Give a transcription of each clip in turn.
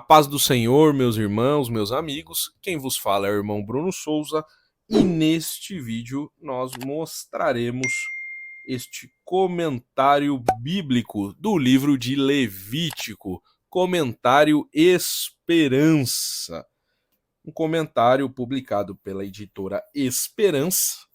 paz do Senhor, meus irmãos, meus amigos, quem vos fala é o irmão Bruno Souza e neste vídeo nós mostraremos este comentário bíblico do livro de Levítico, comentário Esperança. Um comentário publicado pela editora Esperança.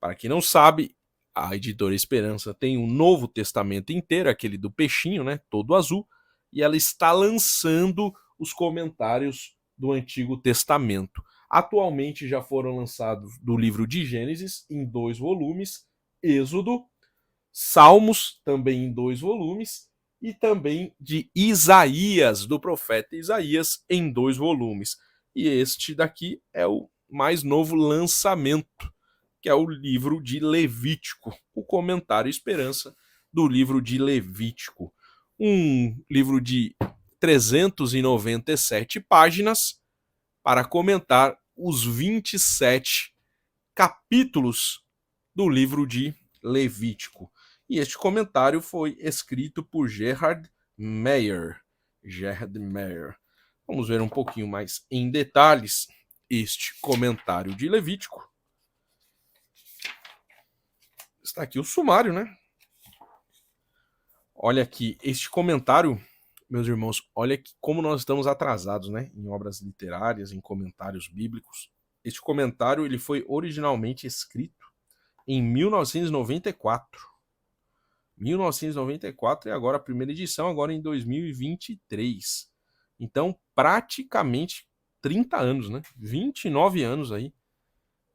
Para quem não sabe, a editora Esperança tem um Novo Testamento inteiro, aquele do peixinho, né, todo azul, e ela está lançando os comentários do Antigo Testamento. Atualmente já foram lançados do livro de Gênesis em 2 volumes, Êxodo, Salmos também em 2 volumes e também de Isaías, do profeta Isaías, em 2 volumes. E este daqui é o mais novo lançamento, que é o livro de Levítico, o comentário Esperança do livro de Levítico. Um livro de 397 páginas para comentar os 27 capítulos do livro de Levítico. E este comentário foi escrito por Gerhard Meyer. Vamos ver um pouquinho mais em detalhes este comentário de Levítico. Está aqui o sumário, né? Olha aqui, este comentário, meus irmãos, olha que como nós estamos atrasados, né? Em obras literárias, em comentários bíblicos. Este comentário ele foi originalmente escrito em 1994. 1994 e agora a primeira edição, agora em 2023. Então, praticamente 30 anos, né? 29 anos aí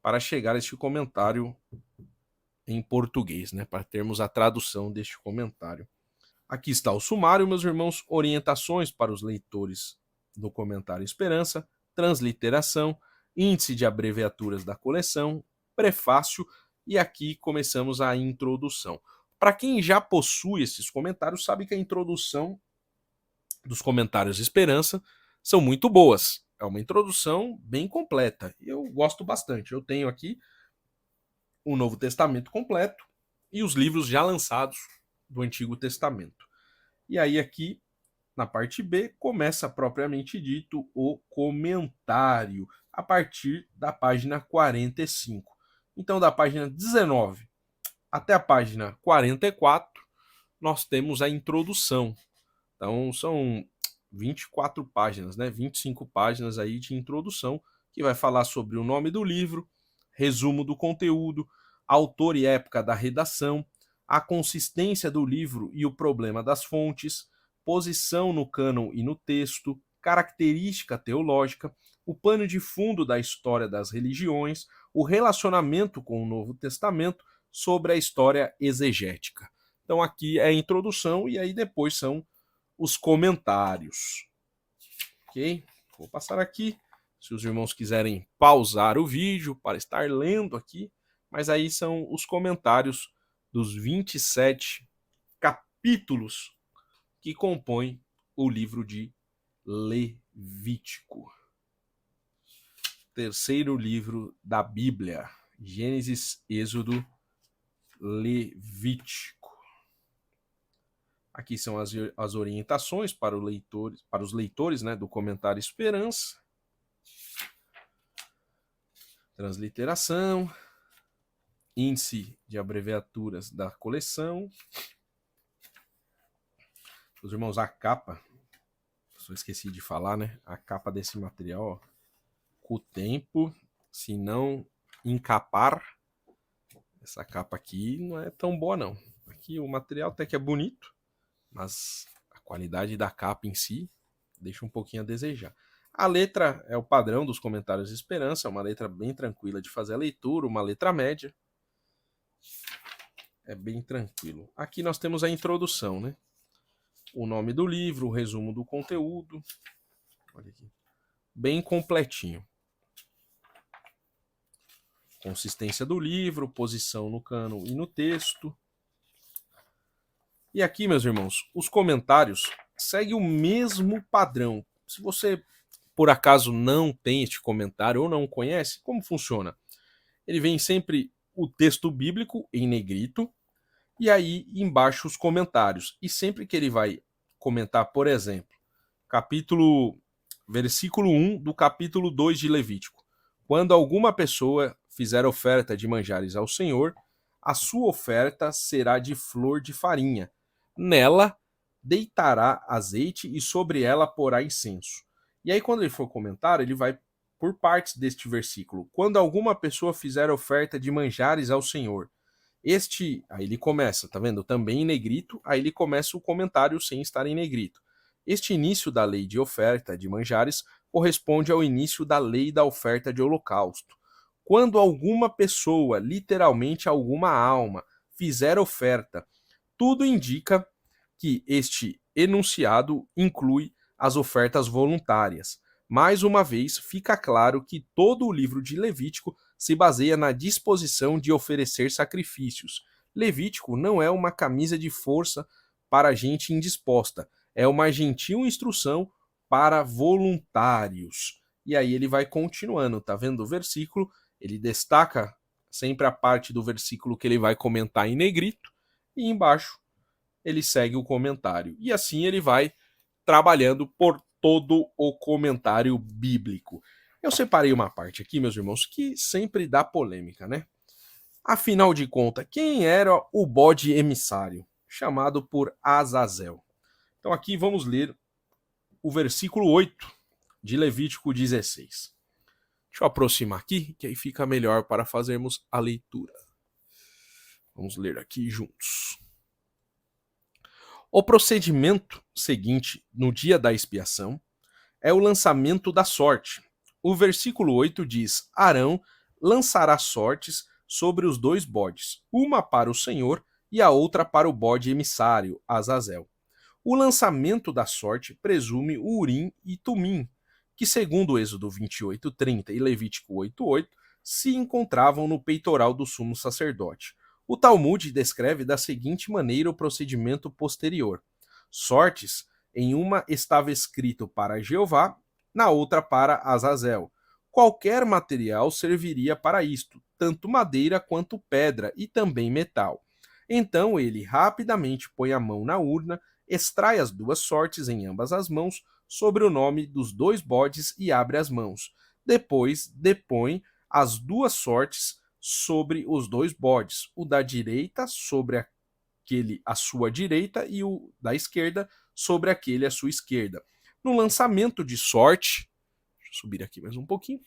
para chegar a este comentário em português, né? Para termos a tradução deste comentário. Aqui está o sumário, meus irmãos, orientações para os leitores do comentário Esperança, transliteração, índice de abreviaturas da coleção, prefácio e aqui começamos a introdução. Para quem já possui esses comentários, sabe que a introdução dos comentários Esperança são muito boas. É uma introdução bem completa. Eu gosto bastante. Eu tenho aqui o Novo Testamento completo e os livros já lançados do Antigo Testamento. E aí aqui, na parte B, começa propriamente dito o comentário, a partir da página 45. Então, da página 19 até a página 44, nós temos a introdução. Então, são 24 páginas, né? 25 páginas aí de introdução, que vai falar sobre o nome do livro, resumo do conteúdo, autor e época da redação, a consistência do livro e o problema das fontes, posição no cânon e no texto, característica teológica, o pano de fundo da história das religiões, o relacionamento com o Novo Testamento, sobre a história exegética. Então aqui é a introdução e aí depois são os comentários. Ok? Vou passar aqui. Se os irmãos quiserem pausar o vídeo para estar lendo aqui, mas aí são os comentários dos 27 capítulos que compõem o livro de Levítico. Terceiro livro da Bíblia, Gênesis, Êxodo, Levítico. Aqui são as orientações para os leitores, né, do comentário Esperança. Transliteração, índice de abreviaturas da coleção. Os irmãos, a capa, só esqueci de falar, né? A capa desse material, ó, com o tempo, se não encapar, essa capa aqui não é tão boa não. Aqui o material até que é bonito, mas a qualidade da capa em si deixa um pouquinho a desejar. A letra é o padrão dos comentários de Esperança, é uma letra bem tranquila de fazer a leitura, uma letra média. É bem tranquilo. Aqui nós temos a introdução, né? O nome do livro, o resumo do conteúdo. Olha aqui. Bem completinho. Consistência do livro, posição no cânon e no texto. E aqui, meus irmãos, os comentários seguem o mesmo padrão. Se você, por acaso, não tem este comentário ou não conhece, como funciona? Ele vem sempre o texto bíblico em negrito e aí embaixo os comentários. E sempre que ele vai comentar, por exemplo, capítulo versículo 1 do capítulo 2 de Levítico. Quando alguma pessoa fizer oferta de manjares ao Senhor, a sua oferta será de flor de farinha. Nela deitará azeite e sobre ela porá incenso. E aí, quando ele for comentar, ele vai por partes deste versículo. Quando alguma pessoa fizer oferta de manjares ao Senhor, aí ele começa, tá vendo? Também em negrito, aí ele começa o comentário sem estar em negrito. Este início da lei de oferta de manjares corresponde ao início da lei da oferta de holocausto. Quando alguma pessoa, literalmente alguma alma, fizer oferta, tudo indica que este enunciado inclui as ofertas voluntárias. Mais uma vez, fica claro que todo o livro de Levítico se baseia na disposição de oferecer sacrifícios. Levítico não é uma camisa de força para gente indisposta, é uma gentil instrução para voluntários. E aí ele vai continuando, tá vendo o versículo? Ele destaca sempre a parte do versículo que ele vai comentar em negrito, e embaixo ele segue o comentário. E assim ele vai trabalhando por todo o comentário bíblico. Eu separei uma parte aqui, meus irmãos, que sempre dá polêmica, né? Afinal de contas, quem era o bode emissário, chamado por Azazel? Então aqui vamos ler o versículo 8 de Levítico 16. Deixa eu aproximar aqui, que aí fica melhor para fazermos a leitura. Vamos ler aqui juntos. O procedimento seguinte no dia da expiação é o lançamento da sorte. O versículo 8 diz: Arão lançará sortes sobre os dois bodes, uma para o Senhor e a outra para o bode emissário, Azazel. O lançamento da sorte presume o Urim e Tumim, que segundo Êxodo 28:30 e Levítico 8:8, se encontravam no peitoral do sumo sacerdote. O Talmud descreve da seguinte maneira o procedimento posterior. Sortes, em uma estava escrito para Jeová, na outra para Azazel. Qualquer material serviria para isto, tanto madeira quanto pedra e também metal. Então ele rapidamente põe a mão na urna, extrai as duas sortes em ambas as mãos, sobre o nome dos dois bodes e abre as mãos. Depois depõe as duas sortes sobre os dois bodes, o da direita sobre aquele à sua direita e o da esquerda sobre aquele à sua esquerda. No lançamento de sorte, deixa eu subir aqui mais um pouquinho.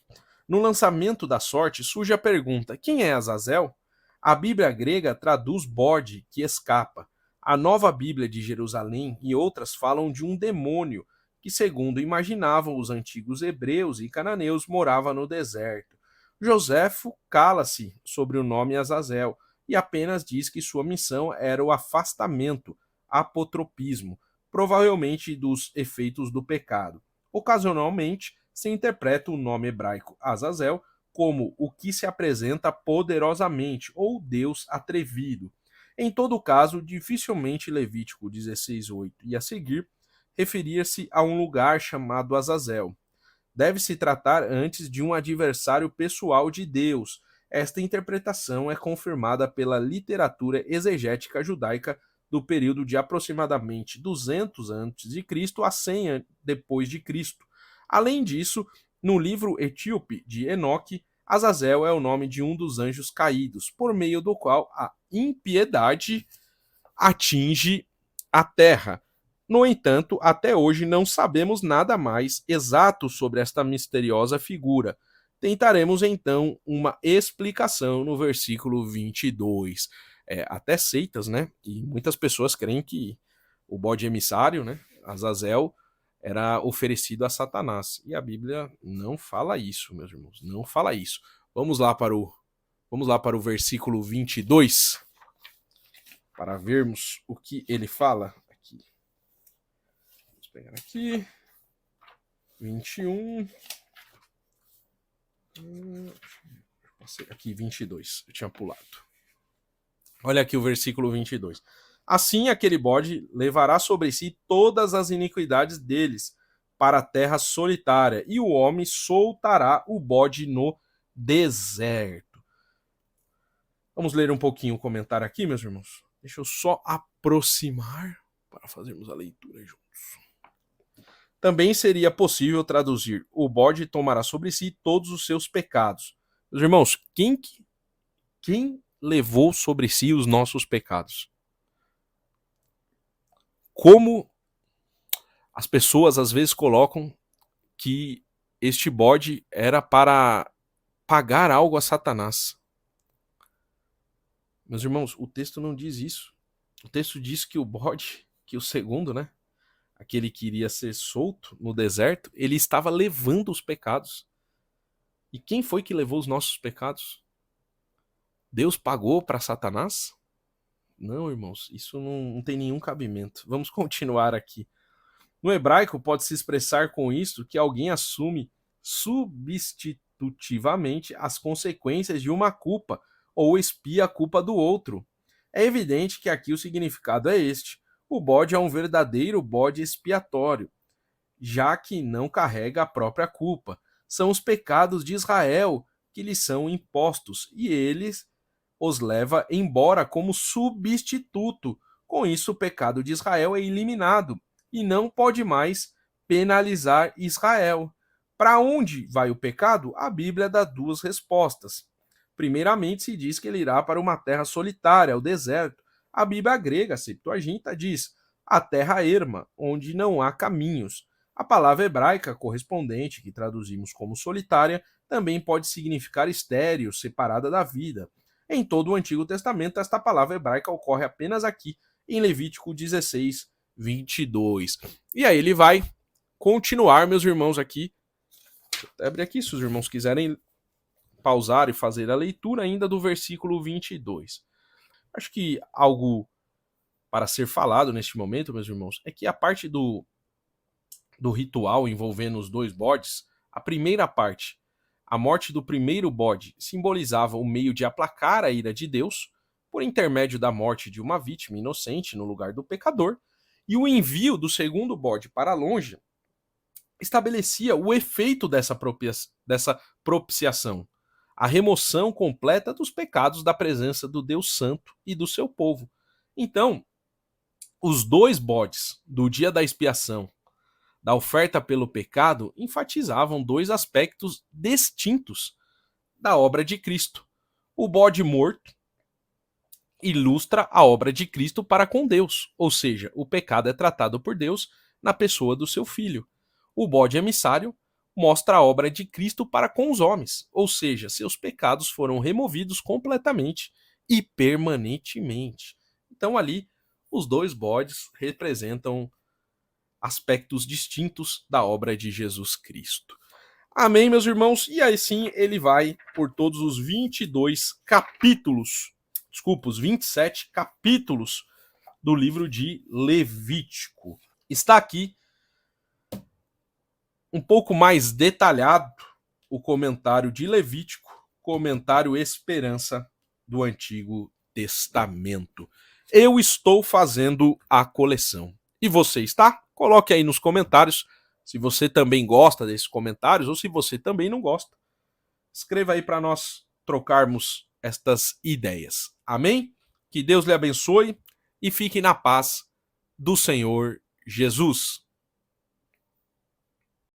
No lançamento da sorte surge a pergunta: quem é Azazel? A Bíblia grega traduz bode, que escapa. A Nova Bíblia de Jerusalém e outras falam de um demônio que, segundo imaginavam os antigos hebreus e cananeus, morava no deserto. Joséfo cala-se sobre o nome Azazel e apenas diz que sua missão era o afastamento, apotropismo, provavelmente dos efeitos do pecado. Ocasionalmente, se interpreta o nome hebraico Azazel como o que se apresenta poderosamente ou Deus atrevido. Em todo caso, dificilmente Levítico 16:8 e a seguir referir-se a um lugar chamado Azazel. Deve-se tratar antes de um adversário pessoal de Deus. Esta interpretação é confirmada pela literatura exegética judaica do período de aproximadamente 200 a.C. a 100 depois de Cristo. Além disso, no livro etíope de Enoque, Azazel é o nome de um dos anjos caídos, por meio do qual a impiedade atinge a terra. No entanto, até hoje não sabemos nada mais exato sobre esta misteriosa figura. Tentaremos então uma explicação no versículo 22. Até seitas, né? E muitas pessoas creem que o bode emissário, né, Azazel, era oferecido a Satanás. E a Bíblia não fala isso, meus irmãos. Não fala isso. Vamos lá para o versículo 22 para vermos o que ele fala. Vamos pegar aqui. 21. Aqui, 22. Eu tinha pulado. Olha aqui o versículo 22. Assim aquele bode levará sobre si todas as iniquidades deles para a terra solitária, e o homem soltará o bode no deserto. Vamos ler um pouquinho o comentário aqui, meus irmãos. Deixa eu só aproximar para fazermos a leitura juntos. Também seria possível traduzir: o bode tomará sobre si todos os seus pecados. Meus irmãos, quem levou sobre si os nossos pecados? Como as pessoas às vezes colocam que este bode era para pagar algo a Satanás. Meus irmãos, o texto não diz isso. O texto diz que o bode, que o segundo, né? Aquele que iria ser solto no deserto, ele estava levando os pecados. E quem foi que levou os nossos pecados? Deus pagou para Satanás? Não, irmãos, isso não tem nenhum cabimento. Vamos continuar aqui. No hebraico, pode-se expressar com isto que alguém assume substitutivamente as consequências de uma culpa ou expia a culpa do outro. É evidente que aqui o significado é este. O bode é um verdadeiro bode expiatório, já que não carrega a própria culpa. São os pecados de Israel que lhes são impostos e eles os leva embora como substituto. Com isso, o pecado de Israel é eliminado e não pode mais penalizar Israel. Para onde vai o pecado? A Bíblia dá duas respostas. Primeiramente, se diz que ele irá para uma terra solitária, o deserto. A Bíblia grega, a Septuaginta, diz a terra erma, onde não há caminhos. A palavra hebraica correspondente, que traduzimos como solitária, também pode significar estéril, separada da vida. Em todo o Antigo Testamento, esta palavra hebraica ocorre apenas aqui, em Levítico 16, 22. E aí ele vai continuar, meus irmãos, aqui. Deixa eu até abrir aqui, se os irmãos quiserem pausar e fazer a leitura ainda do versículo 22. Acho que algo para ser falado neste momento, meus irmãos, é que a parte do ritual envolvendo os dois bodes, a primeira parte, a morte do primeiro bode, simbolizava o meio de aplacar a ira de Deus, por intermédio da morte de uma vítima inocente no lugar do pecador, e o envio do segundo bode para longe estabelecia o efeito dessa propiciação, a remoção completa dos pecados da presença do Deus Santo e do seu povo. Então, os dois bodes do dia da expiação, da oferta pelo pecado, enfatizavam dois aspectos distintos da obra de Cristo. O bode morto ilustra a obra de Cristo para com Deus, ou seja, o pecado é tratado por Deus na pessoa do seu Filho. O bode emissário mostra a obra de Cristo para com os homens, ou seja, seus pecados foram removidos completamente e permanentemente. Então ali, os dois bodes representam aspectos distintos da obra de Jesus Cristo. Amém, meus irmãos? E aí sim, ele vai por todos os 22 capítulos, desculpa, os 27 capítulos do livro de Levítico. Está aqui um pouco mais detalhado o comentário de Levítico, comentário Esperança do Antigo Testamento. Eu estou fazendo a coleção. E você está? Coloque aí nos comentários se você também gosta desses comentários ou se você também não gosta. Escreva aí para nós trocarmos estas ideias. Amém? Que Deus lhe abençoe e fique na paz do Senhor Jesus.